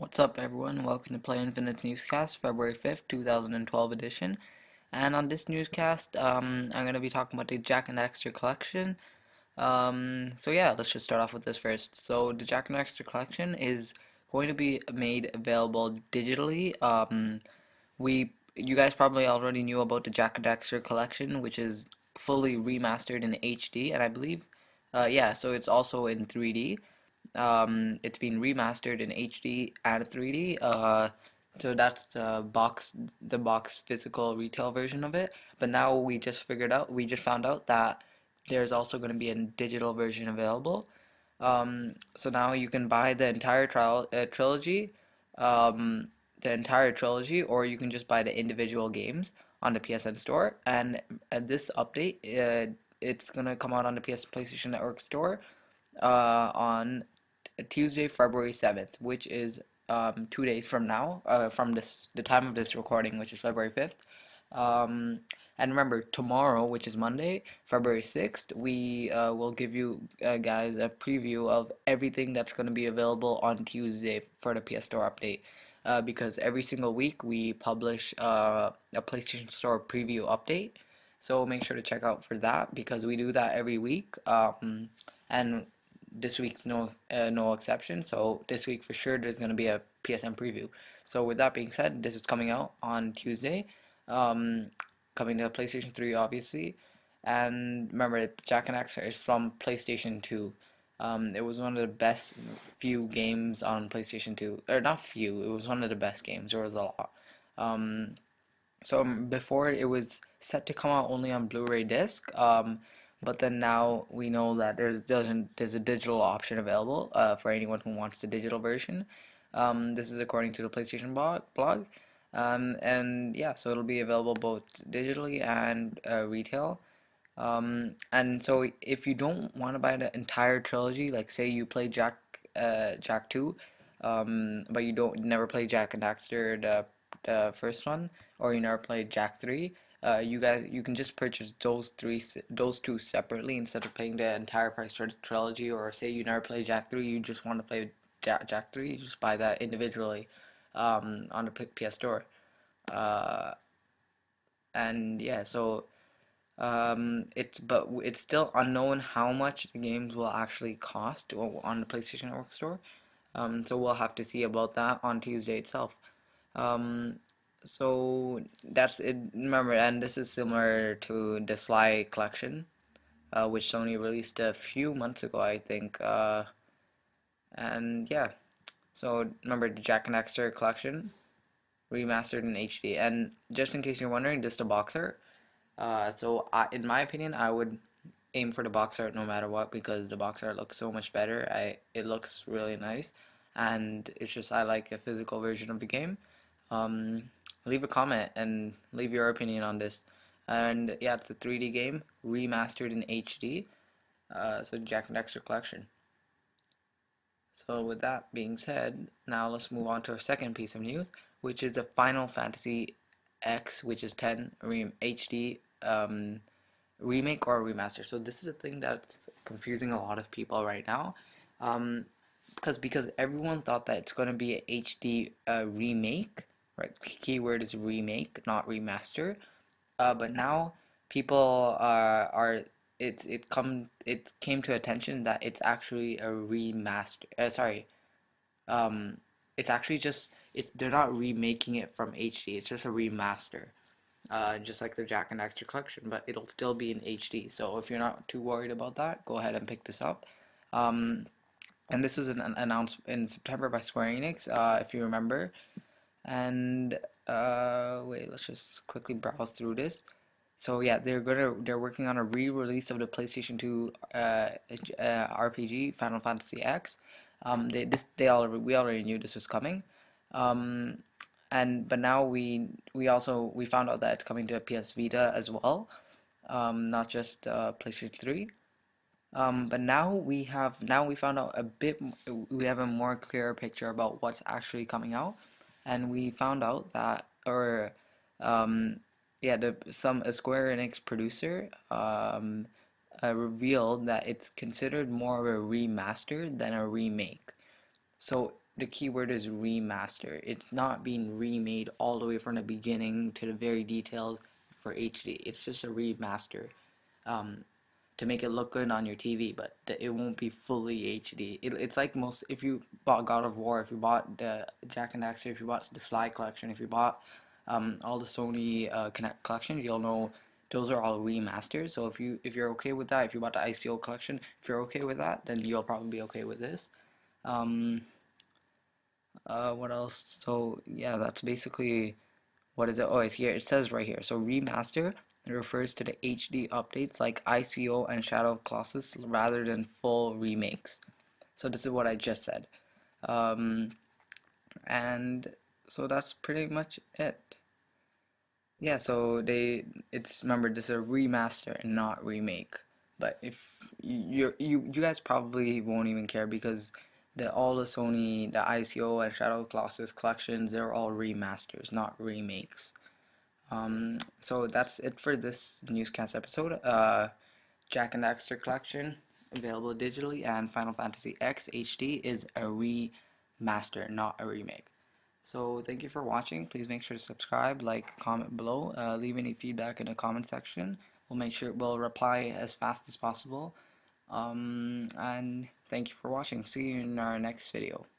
What's up, everyone? Welcome to Play Infinite's newscast, February 5th, 2012 edition. And on this newscast, I'm going to be talking about the Jack and Daxter collection. So yeah, let's just start off with this first. So the Jack and Daxter collection is going to be made available digitally. You guys probably already knew about the Jack and Daxter collection, which is fully remastered in HD, and I believe, yeah, so it's also in 3D. It's been remastered in HD and 3D. So that's the box physical retail version of it. But now we just found out that there's also going to be a digital version available. So now you can buy um, the entire trilogy, or you can just buy the individual games on the PSN store. And this update, it's gonna come out on the PlayStation Network store on Tuesday, February 7th, which is 2 days from now, from the time of this recording, which is February 5th. Um, and remember, tomorrow, which is Monday, February 6th, we will give you guys a preview of everything that's going to be available on Tuesday for the PS Store update. Because every single week we publish a PlayStation Store preview update. So make sure to check out for that because we do that every week. And this week's no exception. So this week for sure there's going to be a PSN preview. So with that being said, this is coming out on Tuesday, um, coming to PlayStation 3 obviously. And remember, Jack and Daxter is from PlayStation 2. It was one of the best few games on PlayStation 2, or not few. It was one of the best games. There was a lot. Um, before it was set to come out only on Blu-ray disc, but then now we know that there's a digital option available for anyone who wants the digital version. This is according to the PlayStation blog. And yeah, so it'll be available both digitally and retail. And so if you don't want to buy the entire trilogy, like say you play Jack 2, but you don't never play Jack and Daxter the first one, or you never played Jack 3, you can just purchase those two separately instead of paying the entire price for the trilogy. Or say you never played Jack 3, you just want to play Jack 3, you just buy that individually on the PS Store. Uh, and yeah, so it's still unknown how much the games will actually cost on the PlayStation Network store. So we'll have to see about that on Tuesday itself. Um, so that's it. Remember, and this is similar to the Sly collection, which Sony released a few months ago, I think. And yeah, so remember the Jack and Daxter collection remastered in HD. And just in case you're wondering, this is the box art. In my opinion, I would aim for the box art no matter what because the box art looks so much better. It looks really nice, and it's just I like a physical version of the game. Um, Leave a comment and leave your opinion on this. And yeah, it's a 3D game remastered in HD. So Jack and Daxter collection. So with that being said, now let's move on to our second piece of news, which is the Final Fantasy X, which is 10 HD remake or remaster. So this is a thing that's confusing a lot of people right now, um, because everyone thought that it's going to be a HD remake, right? Keyword is remake, not remaster. But now people are it came to attention that it's actually a remaster. Sorry, it's actually just they're not remaking it from HD. It's just a remaster, just like the Jack and Daxter collection, but it'll still be in HD. So if you're not too worried about that, go ahead and pick this up. Um, and this was announced in September by Square Enix, if you remember. And wait, let's just quickly browse through this. So yeah, they're working on a re-release of the PlayStation 2 RPG Final Fantasy X. We already knew this was coming. Um, but now we found out that it's coming to PS Vita as well, not just PlayStation 3. But now we found out we have a more clearer picture about what's actually coming out, and we found out that or yeah, a Square Enix producer revealed that it's considered more of a remaster than a remake. So the keyword is remaster. It's not being remade all the way from the beginning to the very details for HD. It's just a remaster. Um, to make it look good on your TV, but it won't be fully HD. It's like most, if you bought God of War, if you bought the Jack and Daxter, if you bought the Sly collection, if you bought all the Sony Connect collection, you'll know those are all remasters. So if you're okay with that, if you bought the ICO collection, if you're okay with that, then you'll probably be okay with this. Um, what else? So yeah, that's basically what is it? Oh, it's here. It says right here. So remaster refers to the HD updates like ICO and Shadow of Colossus rather than full remakes. So this is what I just said. Um, and so that's pretty much it. Yeah, so it's remember this is a remaster and not remake. But if you guys probably won't even care because all the Sony, the ICO and Shadow of Colossus collections, they're all remasters, not remakes. So that's it for this newscast episode. Jack and Daxter collection available digitally, and Final Fantasy X HD is a remaster, not a remake. So thank you for watching. Please make sure to subscribe, like, comment below, leave any feedback in the comment section. We'll make sure we'll reply as fast as possible. And thank you for watching. See you in our next video.